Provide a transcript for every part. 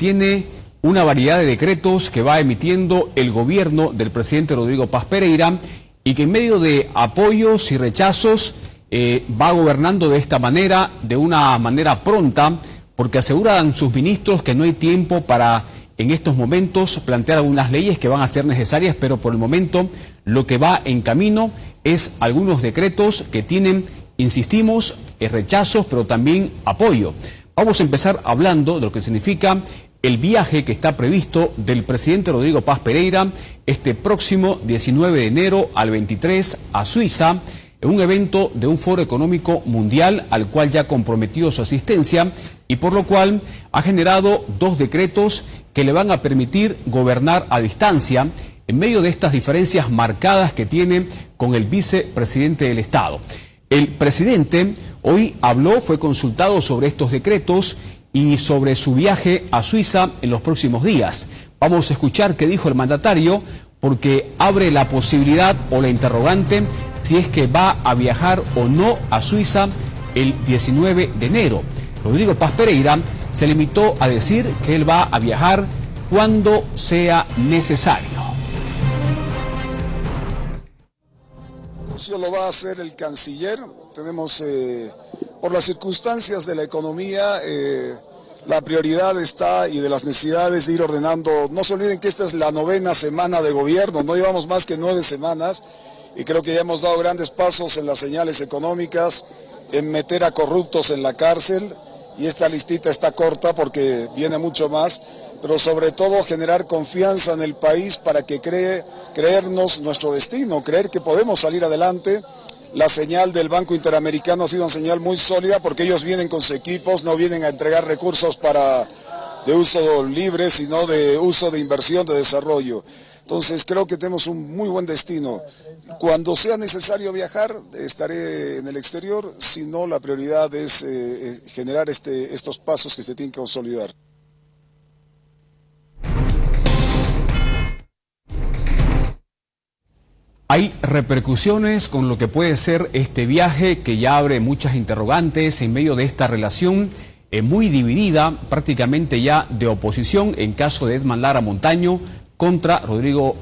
tiene una variedad de decretos que va emitiendo el gobierno del presidente Rodrigo Paz Pereira y que en medio de apoyos y rechazos va gobernando de esta manera, de una manera pronta, porque aseguran sus ministros que no hay tiempo para en estos momentos plantear algunas leyes que van a ser necesarias, pero por el momento lo que va en camino es algunos decretos que tienen, insistimos, rechazos, pero también apoyo. Vamos a empezar hablando de lo que significa el viaje que está previsto del presidente Rodrigo Paz Pereira este próximo 19 de enero al 23 a Suiza, en un evento de un foro económico mundial al cual ya ha comprometido su asistencia y por lo cual ha generado dos decretos que le van a permitir gobernar a distancia en medio de estas diferencias marcadas que tiene con el vicepresidente del Estado. El presidente hoy habló, fue consultado sobre estos decretos y sobre su viaje a Suiza en los próximos días. Vamos a escuchar qué dijo el mandatario, porque abre la posibilidad o la interrogante si es que va a viajar o no a Suiza el 19 de enero. Rodrigo Paz Pereira se limitó a decir que él va a viajar cuando sea necesario. Lo va a hacer el canciller. Tenemos, por las circunstancias de la economía, la prioridad está y de las necesidades de ir ordenando. No se olviden que esta es la 9ª semana de gobierno, no llevamos más que 9 semanas y creo que ya hemos dado grandes pasos en las señales económicas, en meter a corruptos en la cárcel, y esta listita está corta porque viene mucho más, pero sobre todo generar confianza en el país para que creernos nuestro destino, creer que podemos salir adelante. La señal del Banco Interamericano ha sido una señal muy sólida porque ellos vienen con sus equipos, no vienen a entregar recursos de uso libre, sino de uso de inversión, de desarrollo. Entonces creo que tenemos un muy buen destino. Cuando sea necesario viajar, estaré en el exterior, si no, la prioridad es generar estos pasos que se tienen que consolidar. Hay repercusiones con lo que puede ser este viaje que ya abre muchas interrogantes en medio de esta relación muy dividida, prácticamente ya de oposición en caso de Edman Lara Montaño contra Rodrigo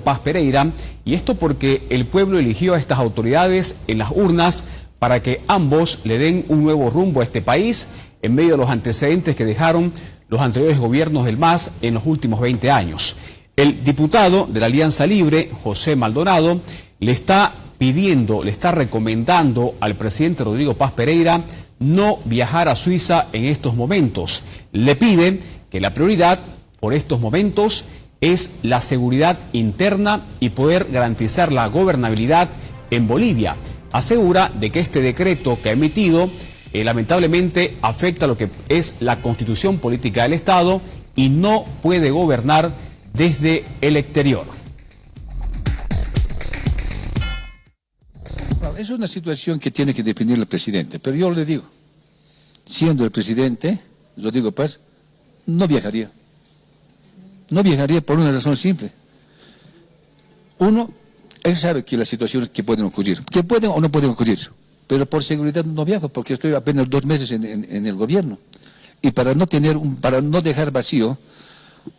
Paz Pereira, y esto porque el pueblo eligió a estas autoridades en las urnas para que ambos le den un nuevo rumbo a este país en medio de los antecedentes que dejaron los anteriores gobiernos del MAS en los últimos 20 años. El diputado de la Alianza Libre, José Maldonado, le está recomendando al presidente Rodrigo Paz Pereira no viajar a Suiza en estos momentos. Le pide que la prioridad por estos momentos es la seguridad interna y poder garantizar la gobernabilidad en Bolivia. Asegura de que este decreto que ha emitido lamentablemente afecta lo que es la constitución política del Estado y no puede gobernar desde el exterior. Es una situación que tiene que definir el presidente, pero yo le digo, siendo el presidente, Rodrigo Paz, no viajaría. No viajaría por una razón simple. Uno, él sabe que las situaciones que pueden ocurrir, que pueden o no pueden ocurrir, pero por seguridad no viajo, porque estoy apenas 2 meses en el gobierno. Y para no dejar vacío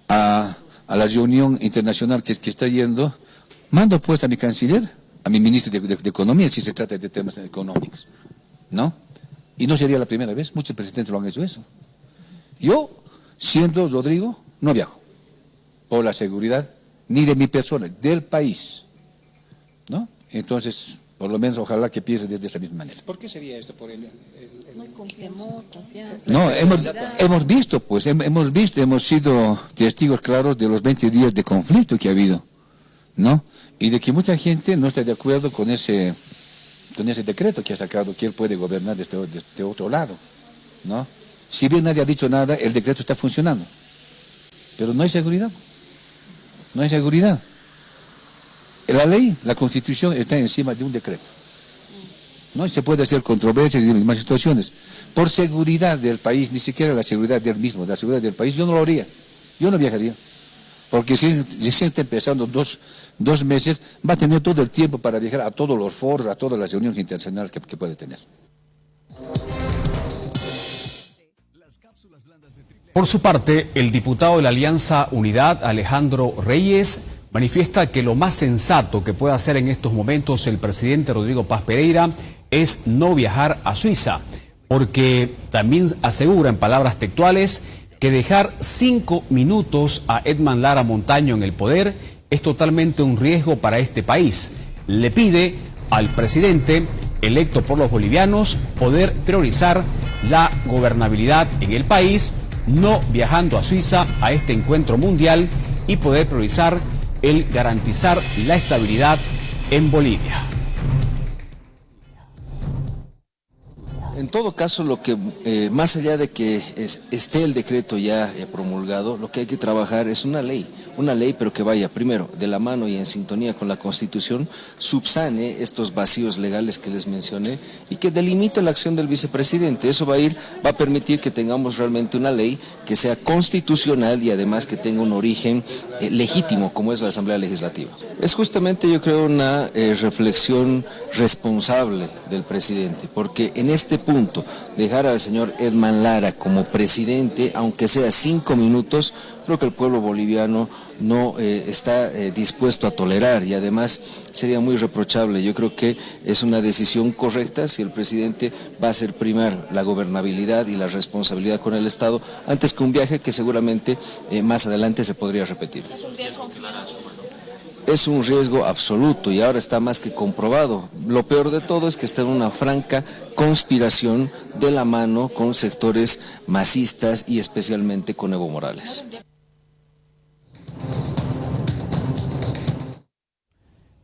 a la reunión internacional que está yendo, mando pues a mi canciller, a mi ministro de Economía, si se trata de temas económicos, ¿no? Y no sería la primera vez, muchos presidentes lo han hecho eso. Yo, siendo Rodrigo, no viajo, por la seguridad, ni de mi persona, del país, ¿no? Entonces, por lo menos, ojalá que piense desde esa misma manera. ¿Por qué sería esto? ¿Por el con temor, confianza? No, hemos visto, pues, hemos sido testigos claros de los 20 días de conflicto que ha habido, ¿no? Y de que mucha gente no está de acuerdo con ese decreto que ha sacado, que él puede gobernar de otro lado, ¿no? Si bien nadie ha dicho nada, el decreto está funcionando, pero no hay seguridad, no hay seguridad. La ley, la Constitución está encima de un decreto, ¿no? Y se puede hacer controversias y más situaciones. Por seguridad del país, ni siquiera la seguridad del mismo, la seguridad del país, yo no lo haría, yo no viajaría. Porque si se está empezando dos meses, va a tener todo el tiempo para viajar a todos los foros, a todas las reuniones internacionales que puede tener. Las cápsulas blandas de Por su parte, el diputado de la Alianza Unidad, Alejandro Reyes, manifiesta que lo más sensato que puede hacer en estos momentos el presidente Rodrigo Paz Pereira es no viajar a Suiza, porque también asegura en palabras textuales que dejar 5 minutos a Edman Lara Montaño en el poder es totalmente un riesgo para este país. Le pide al presidente electo por los bolivianos poder priorizar la gobernabilidad en el país, no viajando a Suiza a este encuentro mundial, y poder priorizar el garantizar la estabilidad en Bolivia. En todo caso, lo que más allá de que esté el decreto ya promulgado, lo que hay que trabajar es una ley, pero que vaya primero de la mano y en sintonía con la Constitución, subsane estos vacíos legales que les mencioné y que delimite la acción del vicepresidente. Eso va a permitir que tengamos realmente una ley que sea constitucional y además que tenga un origen legítimo, como es la Asamblea Legislativa. Es justamente, yo creo, una reflexión responsable del presidente, porque en este punto, dejar al señor Edman Lara como presidente, aunque sea 5 minutos, creo que el pueblo boliviano no está dispuesto a tolerar, y además sería muy reprochable. Yo creo que es una decisión correcta si el presidente va a hacer primar la gobernabilidad y la responsabilidad con el Estado antes que un viaje que seguramente más adelante se podría repetir. Es un riesgo absoluto y ahora está más que comprobado. Lo peor de todo es que está en una franca conspiración de la mano con sectores masistas y especialmente con Evo Morales.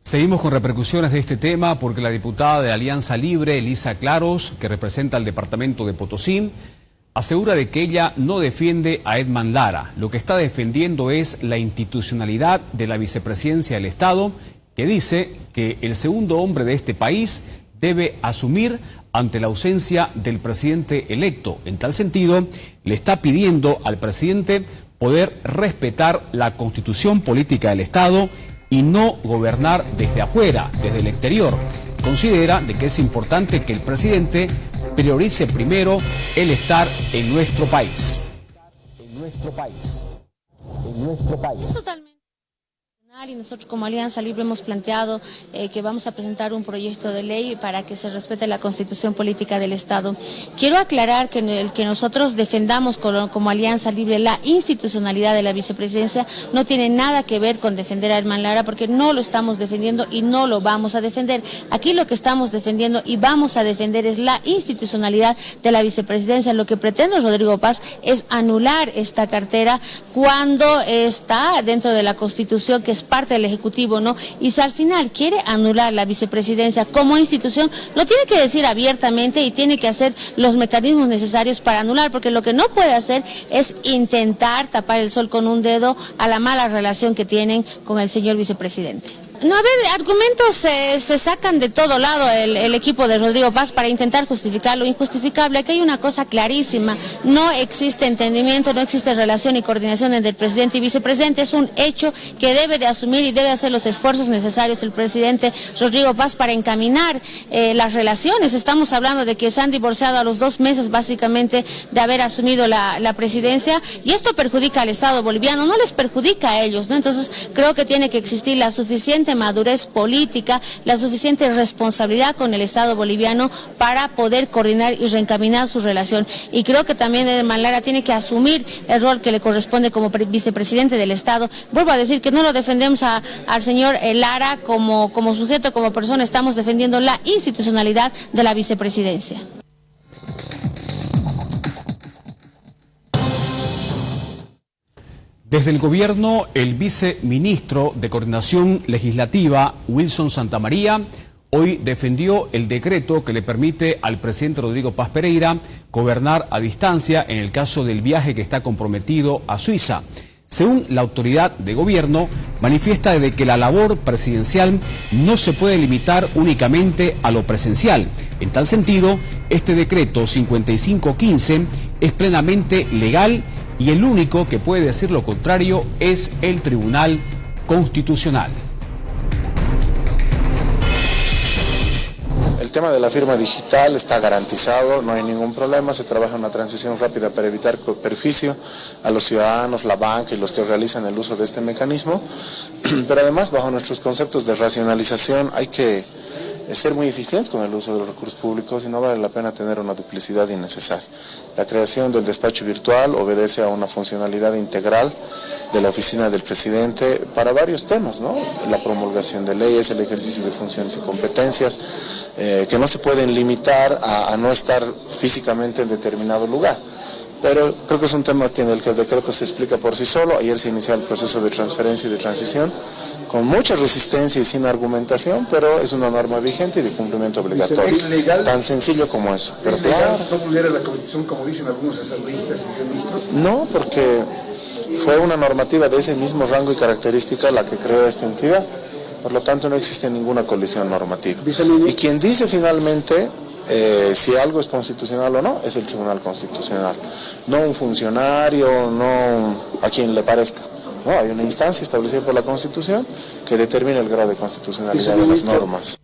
Seguimos con repercusiones de este tema porque la diputada de Alianza Libre, Elisa Claros, que representa al departamento de Potosí, asegura de que ella no defiende a Edman Lara. Lo que está defendiendo es la institucionalidad de la vicepresidencia del Estado, que dice que el segundo hombre de este país debe asumir ante la ausencia del presidente electo. En tal sentido, le está pidiendo al presidente poder respetar la constitución política del Estado y no gobernar desde afuera, desde el exterior. Considera de que es importante que el presidente priorice primero el estar en nuestro país. En nuestro país. En nuestro país. Y nosotros como Alianza Libre hemos planteado que vamos a presentar un proyecto de ley para que se respete la Constitución Política del Estado. Quiero aclarar que el que nosotros defendamos como Alianza Libre la institucionalidad de la vicepresidencia no tiene nada que ver con defender a Edman Lara, porque no lo estamos defendiendo y no lo vamos a defender. Aquí lo que estamos defendiendo y vamos a defender es la institucionalidad de la vicepresidencia. Lo que pretende Rodrigo Paz es anular esta cartera cuando está dentro de la Constitución, que es parte del Ejecutivo, ¿no? Y si al final quiere anular la vicepresidencia como institución, lo tiene que decir abiertamente y tiene que hacer los mecanismos necesarios para anular, porque lo que no puede hacer es intentar tapar el sol con un dedo a la mala relación que tienen con el señor vicepresidente. No, a ver, argumentos se sacan de todo lado el equipo de Rodrigo Paz para intentar justificar lo injustificable. Aquí hay una cosa clarísima: no existe entendimiento, no existe relación y coordinación entre el presidente y vicepresidente. Es un hecho que debe de asumir y debe hacer los esfuerzos necesarios el presidente Rodrigo Paz para encaminar las relaciones. Estamos hablando de que se han divorciado a los 2 meses básicamente de haber asumido la presidencia, y esto perjudica al Estado boliviano, no les perjudica a ellos, ¿no? Entonces creo que tiene que existir la suficiente madurez política, la suficiente responsabilidad con el Estado boliviano para poder coordinar y reencaminar su relación. Y creo que también Edman Lara tiene que asumir el rol que le corresponde como vicepresidente del Estado. Vuelvo a decir que no lo defendemos al señor Lara como sujeto, como persona, estamos defendiendo la institucionalidad de la vicepresidencia. Desde el gobierno, el viceministro de Coordinación Legislativa, Wilson Santamaría, hoy defendió el decreto que le permite al presidente Rodrigo Paz Pereira gobernar a distancia en el caso del viaje que está comprometido a Suiza. Según la autoridad de gobierno, manifiesta de que la labor presidencial no se puede limitar únicamente a lo presencial. En tal sentido, este decreto 5515 es plenamente legal y el único que puede decir lo contrario es el Tribunal Constitucional. tema de la firma digital está garantizado, no hay ningún problema, se trabaja en una transición rápida para evitar perjuicio a los ciudadanos, la banca y los que realizan el uso de este mecanismo, pero además bajo nuestros conceptos de racionalización hay que ser muy eficientes con el uso de los recursos públicos y no vale la pena tener una duplicidad innecesaria. La creación del despacho virtual obedece a una funcionalidad integral de la oficina del presidente para varios temas, ¿no? La promulgación de leyes, el ejercicio de funciones y competencias, que no se pueden limitar a no estar físicamente en determinado lugar. Pero creo que es un tema en el que el decreto se explica por sí solo. Ayer se inició el proceso de transferencia y de transición con mucha resistencia y sin argumentación, pero es una norma vigente y de cumplimiento obligatorio. ¿Es legal? Tan sencillo como eso. Pero ¿Es legal claro, no vulnera la Constitución como dicen algunos asambleístas y viceministros? no, porque fue una normativa de ese mismo rango y característica la que creó esta entidad. Por lo tanto, no existe ninguna colisión normativa. Y quien dice finalmente si algo es constitucional o no, es el Tribunal Constitucional. No un funcionario, no a quien le parezca. No, hay una instancia establecida por la Constitución que determina el grado de constitucionalidad de las normas.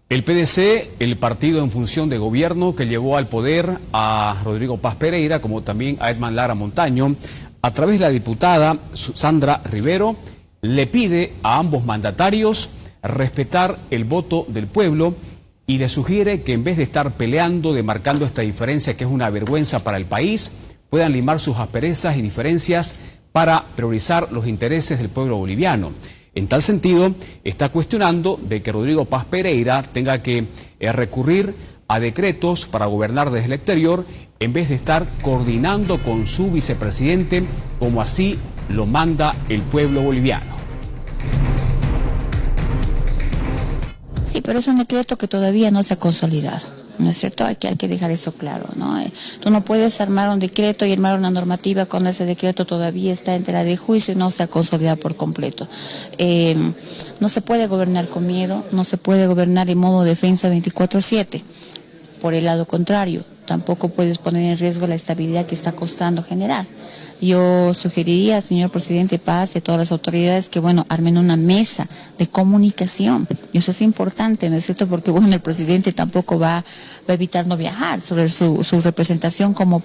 El PDC, el partido en función de gobierno que llevó al poder a Rodrigo Paz Pereira, como también a Edman Lara Montaño, a través de la diputada Sandra Rivero, le pide a ambos mandatarios respetar el voto del pueblo y le sugiere que en vez de estar peleando, demarcando esta diferencia que es una vergüenza para el país, puedan limar sus asperezas y diferencias para priorizar los intereses del pueblo boliviano. En tal sentido, está cuestionando de que Rodrigo Paz Pereira tenga que recurrir a decretos para gobernar desde el exterior en vez de estar coordinando con su vicepresidente como así lo manda el pueblo boliviano. Sí, pero es un decreto que todavía no se ha consolidado, ¿no es cierto? Hay que dejar eso claro, ¿no? Tú no puedes armar un decreto y armar una normativa cuando ese decreto todavía está en tela de juicio y no se ha consolidado por completo. No se puede gobernar con miedo, no se puede gobernar en modo defensa 24/7. Por el lado contrario, tampoco puedes poner en riesgo la estabilidad que está costando generar. Yo sugeriría al señor presidente Paz y a todas las autoridades que, armen una mesa de comunicación. Y eso es importante, ¿no es cierto? Porque, el presidente tampoco va a evitar no viajar. Sobre su representación como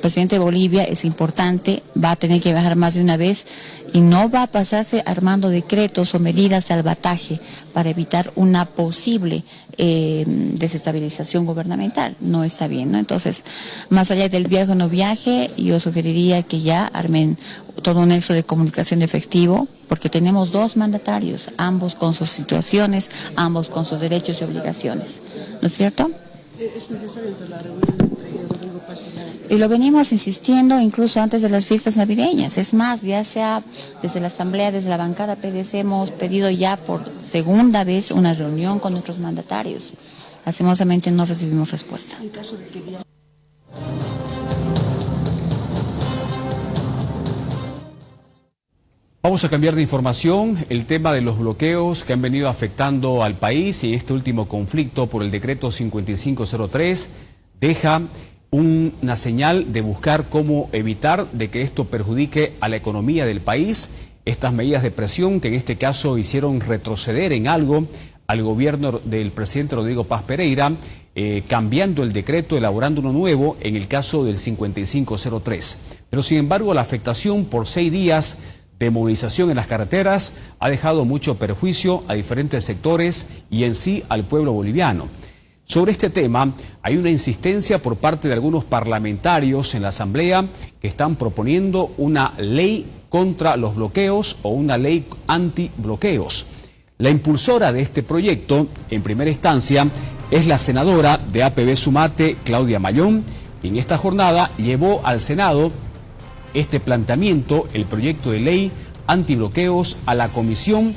presidente de Bolivia es importante, va a tener que viajar más de una vez y no va a pasarse armando decretos o medidas salvataje para evitar una posible desestabilización gubernamental. No está bien, ¿no? Entonces, más allá del viaje o no viaje, yo sugeriría que ya armen todo un nexo de comunicación efectivo, porque tenemos dos mandatarios, ambos con sus situaciones, ambos con sus derechos y obligaciones. ¿No es cierto? ¿Es necesario la reunión entre Rodrigo Paz y Lara? Y lo venimos insistiendo incluso antes de las fiestas navideñas. Es más, ya sea desde la Asamblea, desde la bancada PDC, hemos pedido ya por segunda vez una reunión con nuestros mandatarios. Lastimosamente no recibimos respuesta. En caso de que viaje. Vamos a cambiar de información. El tema de los bloqueos que han venido afectando al país y este último conflicto por el decreto 5503 deja una señal de buscar cómo evitar de que esto perjudique a la economía del país. Estas medidas de presión que en este caso hicieron retroceder en algo al gobierno del presidente Rodrigo Paz Pereira, cambiando el decreto, elaborando uno nuevo en el caso del 5503. Pero sin embargo la afectación por 6 días de movilización en las carreteras ha dejado mucho perjuicio a diferentes sectores y en sí al pueblo boliviano. Sobre este tema hay una insistencia por parte de algunos parlamentarios en la Asamblea que están proponiendo una ley contra los bloqueos o una ley antibloqueos. La impulsora de este proyecto, en primera instancia, es la senadora de APB Sumate, Claudia Mayón, y en esta jornada llevó al Senado este planteamiento, el proyecto de ley antibloqueos, a la comisión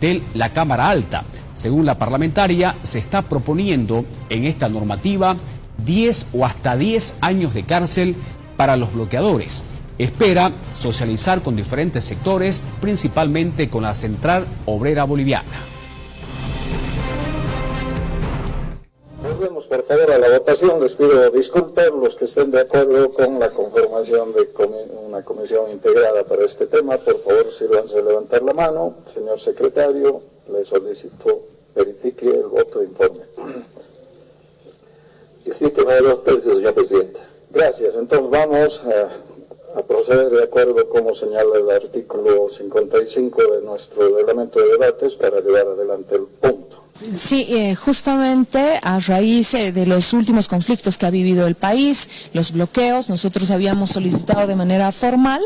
de la Cámara Alta. Según la parlamentaria, se está proponiendo en esta normativa 10 o hasta 10 años de cárcel para los bloqueadores. Espera socializar con diferentes sectores, principalmente con la Central Obrera Boliviana. Volvemos por favor a la votación. Les pido disculpas los que estén de acuerdo con la conformación de una comisión integrada para este tema. Por favor, sírvanse a levantar la mano. Señor secretario, le solicito verifique el voto de informe. Y sí que me da 2 tercios, señor presidente. Gracias. Entonces vamos a proceder de acuerdo como señala el artículo 55 de nuestro reglamento de debates para llevar adelante el punto. Sí, justamente a raíz de los últimos conflictos que ha vivido el país, los bloqueos, nosotros habíamos solicitado de manera formal,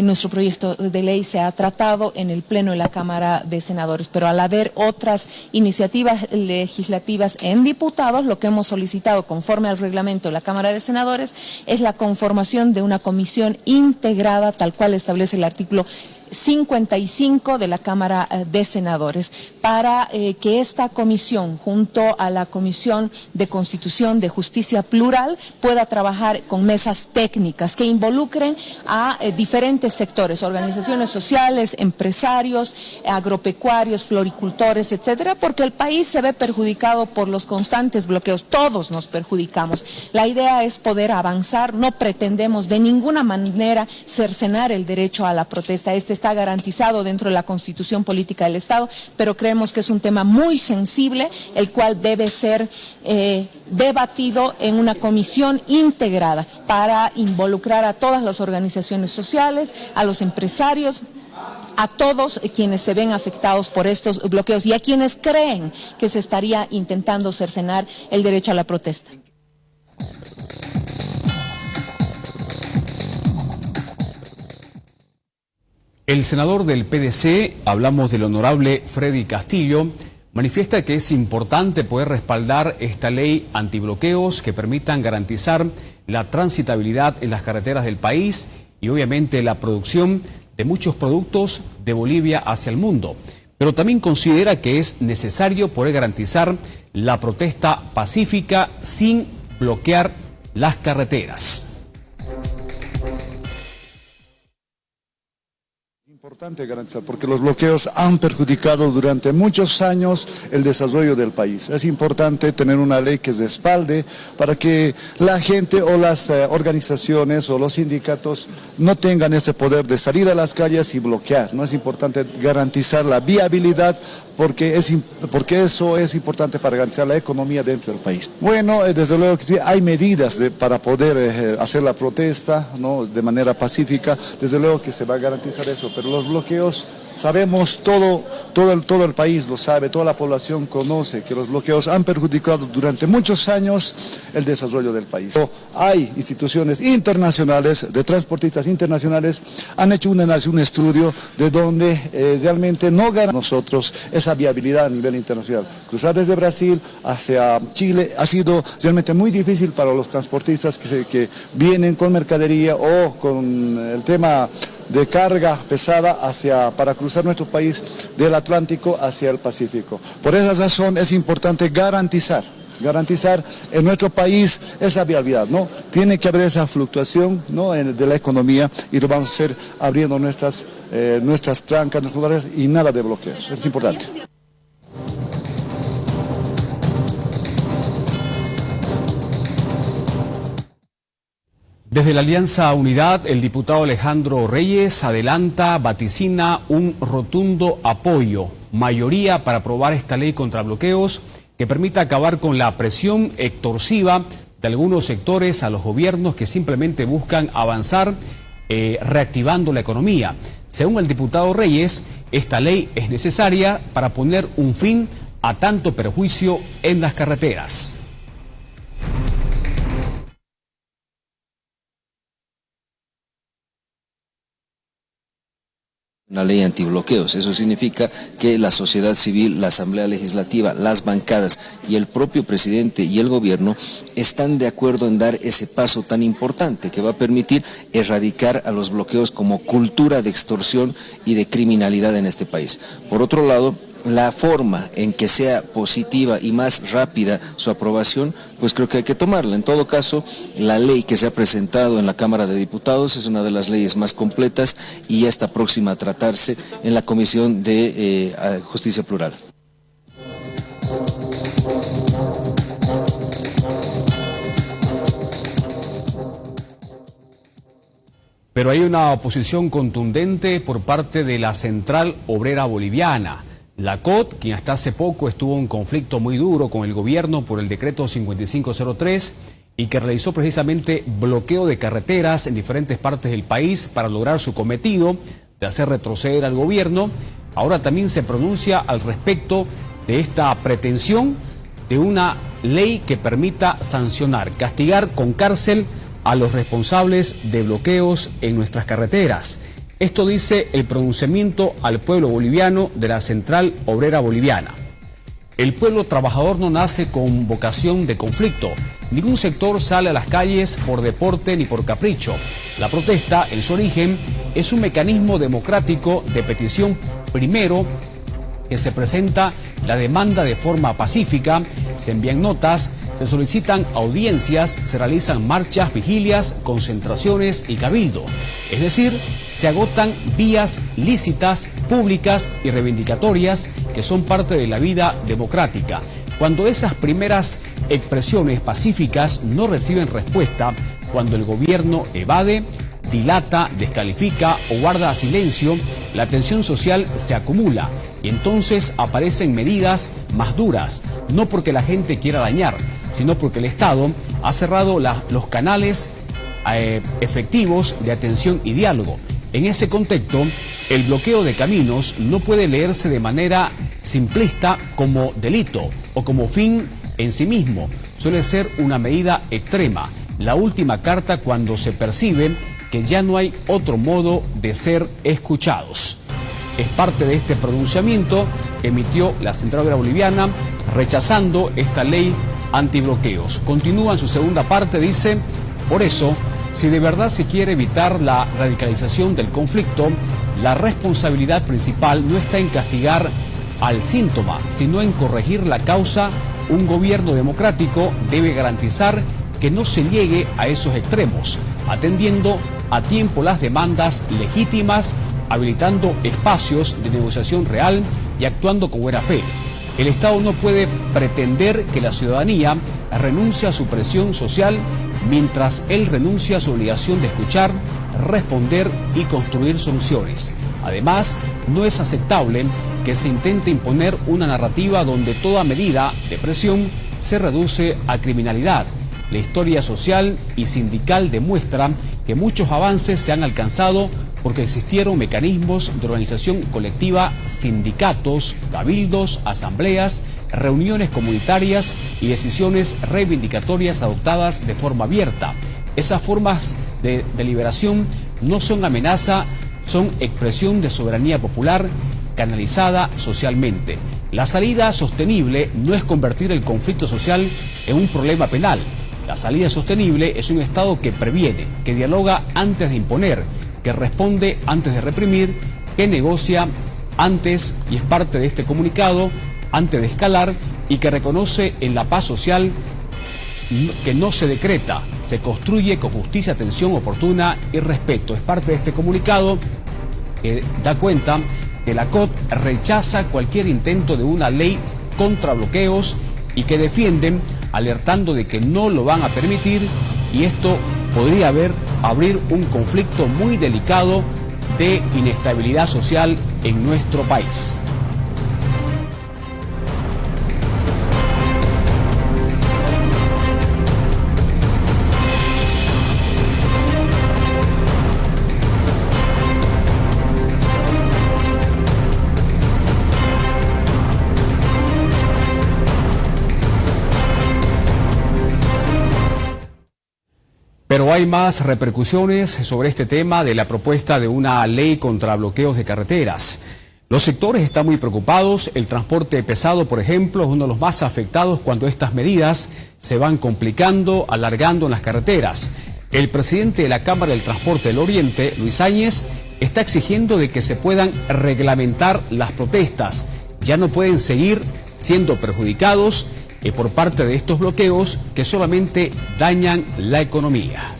nuestro proyecto de ley se ha tratado en el Pleno de la Cámara de Senadores, pero al haber otras iniciativas legislativas en diputados, lo que hemos solicitado conforme al reglamento de la Cámara de Senadores es la conformación de una comisión integrada, tal cual establece el artículo 55 de la Cámara de Senadores, para que esta comisión, junto a la Comisión de Constitución de Justicia Plural, pueda trabajar con mesas técnicas que involucren a diferentes sectores, organizaciones sociales, empresarios, agropecuarios, floricultores, etcétera, porque el país se ve perjudicado por los constantes bloqueos, todos nos perjudicamos. La idea es poder avanzar, no pretendemos de ninguna manera cercenar el derecho a la protesta, este está garantizado dentro de la Constitución Política del Estado, pero creemos que es un tema muy sensible, el cual debe ser debatido en una comisión integrada para involucrar a todas las organizaciones sociales, a los empresarios, a todos quienes se ven afectados por estos bloqueos y a quienes creen que se estaría intentando cercenar el derecho a la protesta. El senador del PDC, hablamos del honorable Freddy Castillo, manifiesta que es importante poder respaldar esta ley antibloqueos que permitan garantizar la transitabilidad en las carreteras del país y obviamente la producción de muchos productos de Bolivia hacia el mundo. Pero también considera que es necesario poder garantizar la protesta pacífica sin bloquear las carreteras. Importante garantizar, porque los bloqueos han perjudicado durante muchos años el desarrollo del país. Es importante tener una ley que respalde para que la gente o las organizaciones o los sindicatos no tengan ese poder de salir a las calles y bloquear. No es importante garantizar la viabilidad porque eso es importante para garantizar la economía dentro del país. Bueno, desde luego que sí, hay medidas para poder hacer la protesta, ¿no?, de manera pacífica. Desde luego que se va a garantizar eso, pero los bloqueos, sabemos, todo el país lo sabe, toda la población conoce que los bloqueos han perjudicado durante muchos años el desarrollo del país. Hay instituciones internacionales, de transportistas internacionales, han hecho un análisis, un estudio de donde realmente no ganamos nosotros esa viabilidad a nivel internacional. Cruzar desde Brasil hacia Chile ha sido realmente muy difícil para los transportistas que vienen con mercadería o con el tema de carga pesada para cruzar nuestro país del Atlántico hacia el Pacífico. Por esa razón es importante garantizar en nuestro país esa viabilidad, ¿no? Tiene que haber esa fluctuación, ¿no?, de la economía, y lo vamos a hacer abriendo nuestras trancas, nuestros lugares, y nada de bloqueos. Es importante. Desde la Alianza Unidad, el diputado Alejandro Reyes vaticina un rotundo apoyo, mayoría para aprobar esta ley contra bloqueos que permita acabar con la presión extorsiva de algunos sectores a los gobiernos que simplemente buscan avanzar reactivando la economía. Según el diputado Reyes, esta ley es necesaria para poner un fin a tanto perjuicio en las carreteras. Una ley antibloqueos. Eso significa que la sociedad civil, la Asamblea Legislativa, las bancadas y el propio presidente y el gobierno están de acuerdo en dar ese paso tan importante que va a permitir erradicar a los bloqueos como cultura de extorsión y de criminalidad en este país. Por otro lado, la forma en que sea positiva y más rápida su aprobación, pues creo que hay que tomarla. En todo caso, la ley que se ha presentado en la Cámara de Diputados es una de las leyes más completas y ya está próxima a tratarse en la Comisión de Justicia Plural. Pero hay una oposición contundente por parte de la Central Obrera Boliviana. La COT, quien hasta hace poco estuvo en conflicto muy duro con el gobierno por el decreto 5503 y que realizó precisamente bloqueo de carreteras en diferentes partes del país para lograr su cometido de hacer retroceder al gobierno, ahora también se pronuncia al respecto de esta pretensión de una ley que permita sancionar, castigar con cárcel a los responsables de bloqueos en nuestras carreteras. Esto dice el pronunciamiento al pueblo boliviano de la Central Obrera Boliviana. El pueblo trabajador no nace con vocación de conflicto. Ningún sector sale a las calles por deporte ni por capricho. La protesta, en su origen, es un mecanismo democrático de petición primero, que se presenta la demanda de forma pacífica, se envían notas, se solicitan audiencias, se realizan marchas, vigilias, concentraciones y cabildo. Es decir, se agotan vías lícitas, públicas y reivindicatorias que son parte de la vida democrática. Cuando esas primeras expresiones pacíficas no reciben respuesta, cuando el gobierno evade, dilata, descalifica o guarda silencio, la tensión social se acumula y entonces aparecen medidas más duras, no porque la gente quiera dañar, sino porque el Estado ha cerrado los canales efectivos de atención y diálogo. En ese contexto, el bloqueo de caminos no puede leerse de manera simplista como delito o como fin en sí mismo. Suele ser una medida extrema, la última carta cuando se percibe que ya no hay otro modo de ser escuchados. Es parte de este pronunciamiento que emitió la Central Obrera Boliviana rechazando esta ley antibloqueos. Continúa en su segunda parte, dice: por eso, si de verdad se quiere evitar la radicalización del conflicto, la responsabilidad principal no está en castigar al síntoma, sino en corregir la causa. Un gobierno democrático debe garantizar que no se llegue a esos extremos, atendiendo a tiempo las demandas legítimas, habilitando espacios de negociación real y actuando con buena fe. El Estado no puede pretender que la ciudadanía renuncie a su presión social mientras él renuncia a su obligación de escuchar, responder y construir soluciones. Además, no es aceptable que se intente imponer una narrativa donde toda medida de presión se reduce a criminalidad. La historia social y sindical demuestra que muchos avances se han alcanzado porque existieron mecanismos de organización colectiva, sindicatos, cabildos, asambleas, reuniones comunitarias y decisiones reivindicatorias adoptadas de forma abierta. Esas formas de deliberación no son amenaza, son expresión de soberanía popular canalizada socialmente. La salida sostenible no es convertir el conflicto social en un problema penal. La salida sostenible es un Estado que previene, que dialoga antes de imponer, que responde antes de reprimir, que negocia antes, y es parte de este comunicado, antes de escalar, y que reconoce en la paz social que no se decreta, se construye con justicia, atención oportuna y respeto. Es parte de este comunicado que da cuenta que la COT rechaza cualquier intento de una ley contra bloqueos y que defienden alertando de que no lo van a permitir, y esto podría abrir un conflicto muy delicado de inestabilidad social en nuestro país. Pero hay más repercusiones sobre este tema de la propuesta de una ley contra bloqueos de carreteras. Los sectores están muy preocupados. El transporte pesado, por ejemplo, es uno de los más afectados cuando estas medidas se van complicando, alargando en las carreteras. El presidente de la Cámara del Transporte del Oriente, Luis Áñez, está exigiendo de que se puedan reglamentar las protestas. Ya no pueden seguir siendo perjudicados por parte de estos bloqueos que solamente dañan la economía.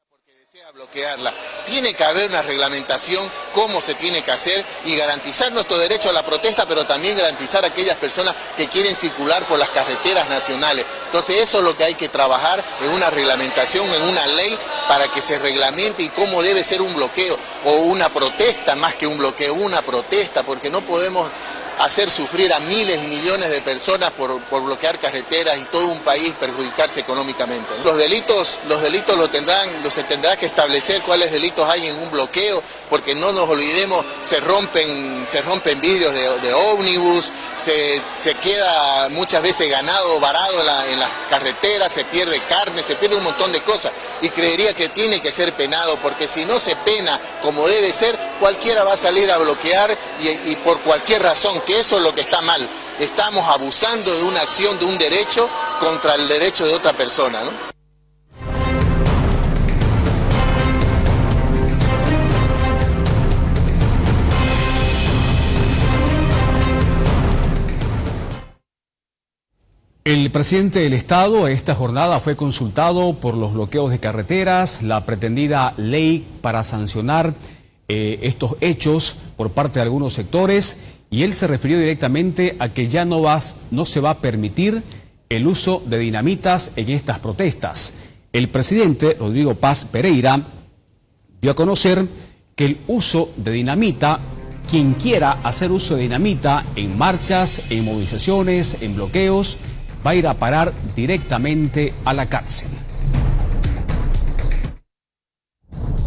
Porque desea bloquearla, tiene que que haber una reglamentación, cómo se tiene que hacer y garantizar nuestro derecho a la protesta, pero también garantizar a aquellas personas que quieren circular por las carreteras nacionales. Entonces eso es lo que hay que trabajar en una reglamentación, en una ley, para que se reglamente y cómo debe ser un bloqueo o una protesta, más que un bloqueo, una protesta, porque no podemos hacer sufrir a miles y millones de personas por bloquear carreteras y todo un país perjudicarse económicamente. Los delitos se tendrá que establecer cuáles delitos hay en un bloqueo, porque no nos olvidemos, se rompen vidrios de ómnibus, se queda muchas veces ganado varado en las carreteras, se pierde carne, se pierde un montón de cosas, y creería que tiene que ser penado, porque si no se pena como debe ser, cualquiera va a salir a bloquear y por cualquier razón, que eso es lo que está mal. Estamos abusando de una acción, de un derecho contra el derecho de otra persona, ¿no? El presidente del Estado esta jornada fue consultado por los bloqueos de carreteras, la pretendida ley para sancionar estos hechos por parte de algunos sectores, y él se refirió directamente a que ya no se va a permitir el uso de dinamitas en estas protestas. El presidente Rodrigo Paz Pereira dio a conocer que el uso de dinamita, quien quiera hacer uso de dinamita en marchas, en movilizaciones, en bloqueos, va a ir a parar directamente a la cárcel.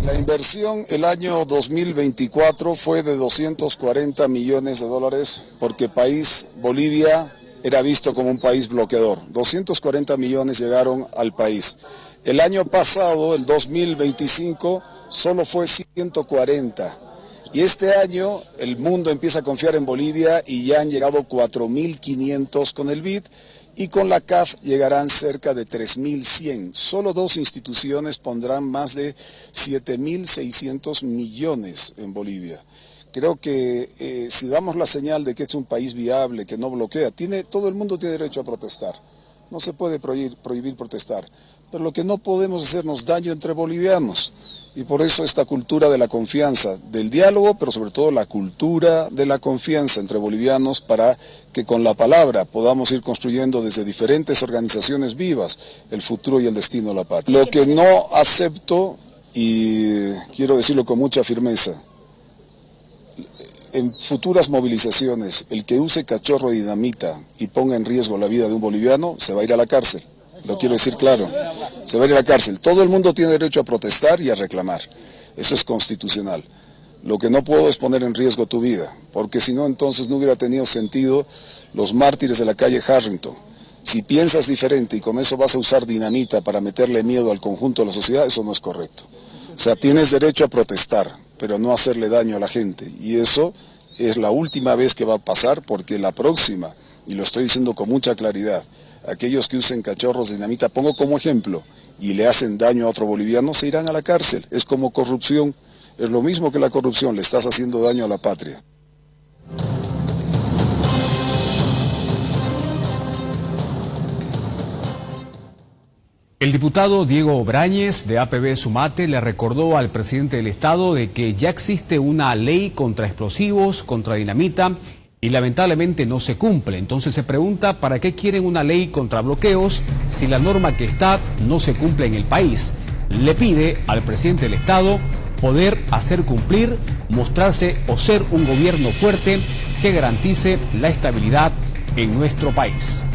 La inversión el año 2024 fue de 240 millones de dólares porque Bolivia era visto como un país bloqueador. 240 millones llegaron al país. El año pasado, el 2025, solo fue 140. Y este año el mundo empieza a confiar en Bolivia y ya han llegado 4.500 con el BID. Y con la CAF llegarán cerca de 3.100. Solo dos instituciones pondrán más de 7.600 millones en Bolivia. Creo que si damos la señal de que es un país viable, que no bloquea, todo el mundo tiene derecho a protestar. No se puede prohibir protestar. Pero lo que no podemos es hacernos daño entre bolivianos. Y por eso esta cultura de la confianza, del diálogo, pero sobre todo la cultura de la confianza entre bolivianos, para que con la palabra podamos ir construyendo desde diferentes organizaciones vivas el futuro y el destino de la patria. Lo que no acepto, y quiero decirlo con mucha firmeza, en futuras movilizaciones, el que use cachorro de dinamita y ponga en riesgo la vida de un boliviano, se va a ir a la cárcel. Lo quiero decir claro, se va a ir a la cárcel. Todo el mundo tiene derecho a protestar y a reclamar, eso es constitucional. Lo que no puedo es poner en riesgo tu vida, porque si no, entonces no hubiera tenido sentido los mártires de la calle Harrington. Si piensas diferente y con eso vas a usar dinamita para meterle miedo al conjunto de la sociedad, eso no es correcto. O sea, tienes derecho a protestar, pero no hacerle daño a la gente, y eso es la última vez que va a pasar, porque la próxima, y lo estoy diciendo con mucha claridad, aquellos que usen cachorros de dinamita, pongo como ejemplo, y le hacen daño a otro boliviano, se irán a la cárcel. Es como corrupción, es lo mismo que la corrupción, le estás haciendo daño a la patria. El diputado Diego Brañez de APB Sumate le recordó al presidente del Estado de que ya existe una ley contra explosivos, contra dinamita, y lamentablemente no se cumple. Entonces se pregunta para qué quieren una ley contra bloqueos si la norma que está no se cumple en el país. Le pide al presidente del Estado poder hacer cumplir, mostrarse o ser un gobierno fuerte que garantice la estabilidad en nuestro país.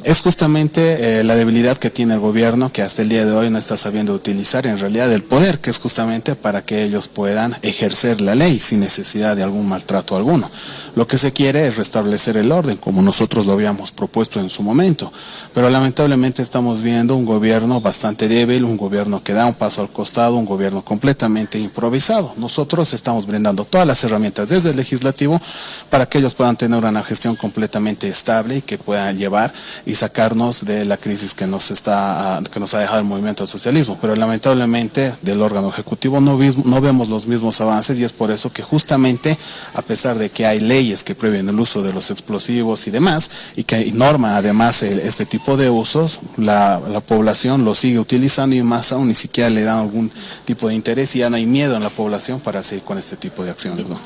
Es justamente la debilidad que tiene el gobierno, que hasta el día de hoy no está sabiendo utilizar en realidad el poder, que es justamente para que ellos puedan ejercer la ley sin necesidad de algún maltrato alguno. Lo que se quiere es restablecer el orden, como nosotros lo habíamos propuesto en su momento, pero lamentablemente estamos viendo un gobierno bastante débil, un gobierno que da un paso al costado, un gobierno completamente improvisado. Nosotros estamos brindando todas las herramientas desde el legislativo para que ellos puedan tener una gestión completamente estable y que puedan llevar y y sacarnos de la crisis que nos ha dejado el movimiento del socialismo. Pero lamentablemente del órgano ejecutivo no vemos los mismos avances, y es por eso que justamente, a pesar de que hay leyes que prohíben el uso de los explosivos y demás, y que norman además este tipo de usos, la población lo sigue utilizando, y más aún ni siquiera le dan algún tipo de interés, y ya no hay miedo en la población para seguir con este tipo de acciones, ¿no?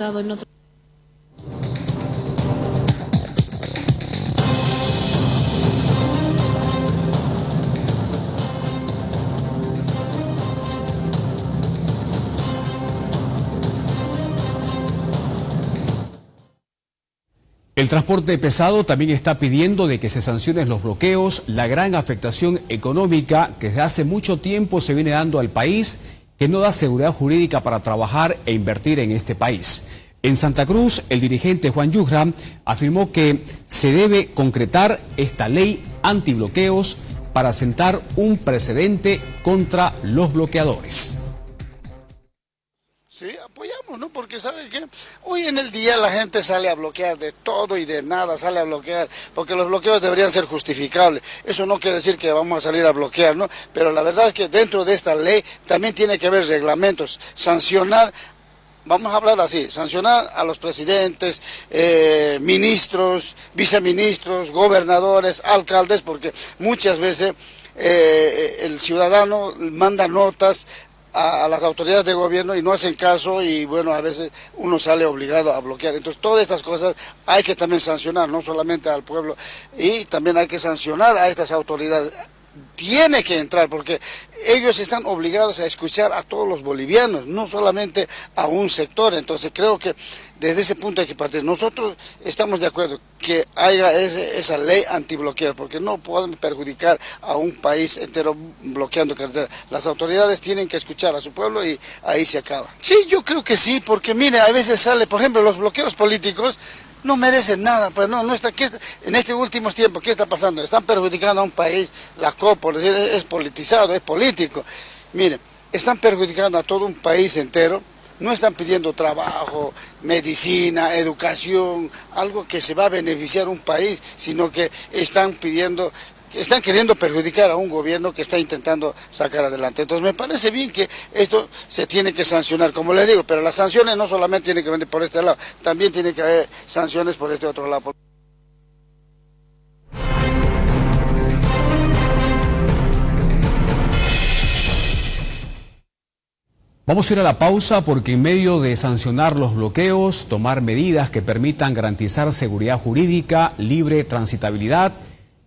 El transporte pesado también está pidiendo de que se sancionen los bloqueos, la gran afectación económica que desde hace mucho tiempo se viene dando al país, que no da seguridad jurídica para trabajar e invertir en este país. En Santa Cruz, el dirigente Juan Yujra afirmó que se debe concretar esta ley antibloqueos para sentar un precedente contra los bloqueadores. Sí, apoyamos, ¿no? Porque ¿sabe qué? Hoy en el día la gente sale a bloquear de todo y de nada, sale a bloquear, porque los bloqueos deberían ser justificables. Eso no quiere decir que vamos a salir a bloquear, ¿no? Pero la verdad es que dentro de esta ley también tiene que haber reglamentos, sancionar, vamos a hablar así, sancionar a los presidentes, ministros, viceministros, gobernadores, alcaldes, porque muchas veces el ciudadano manda notas a las autoridades de gobierno y no hacen caso, y bueno, a veces uno sale obligado a bloquear. Entonces todas estas cosas hay que también sancionar, no solamente al pueblo, y también hay que sancionar a estas autoridades. Tiene que entrar, porque ellos están obligados a escuchar a todos los bolivianos, no solamente a un sector. Entonces creo que desde ese punto hay que partir. Nosotros estamos de acuerdo que haya esa ley antibloqueo, porque no podemos perjudicar a un país entero bloqueando carreteras. Las autoridades tienen que escuchar a su pueblo y ahí se acaba. Sí, yo creo que sí, porque mire, a veces sale, por ejemplo, los bloqueos políticos no merecen nada, pues no está, en este últimos tiempos, ¿qué está pasando? Están perjudicando a un país, la COP, por decir, es politizado, es político. Miren, están perjudicando a todo un país entero, no están pidiendo trabajo, medicina, educación, algo que se va a beneficiar a un país, sino que están queriendo perjudicar a un gobierno que está intentando sacar adelante. Entonces me parece bien que esto se tiene que sancionar, como les digo, pero las sanciones no solamente tienen que venir por este lado, también tiene que haber sanciones por este otro lado. Vamos a ir a la pausa, porque en medio de sancionar los bloqueos, tomar medidas que permitan garantizar seguridad jurídica, libre transitabilidad,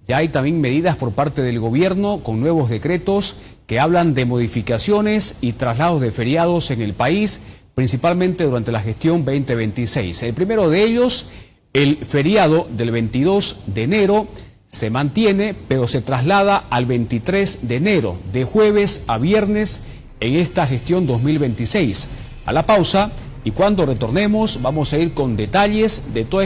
ya hay también medidas por parte del gobierno con nuevos decretos que hablan de modificaciones y traslados de feriados en el país, principalmente durante la gestión 2026. El primero de ellos, el feriado del 22 de enero, se mantiene, pero se traslada al 23 de enero, de jueves a viernes, en esta gestión 2026. A la pausa, y cuando retornemos vamos a ir con detalles de toda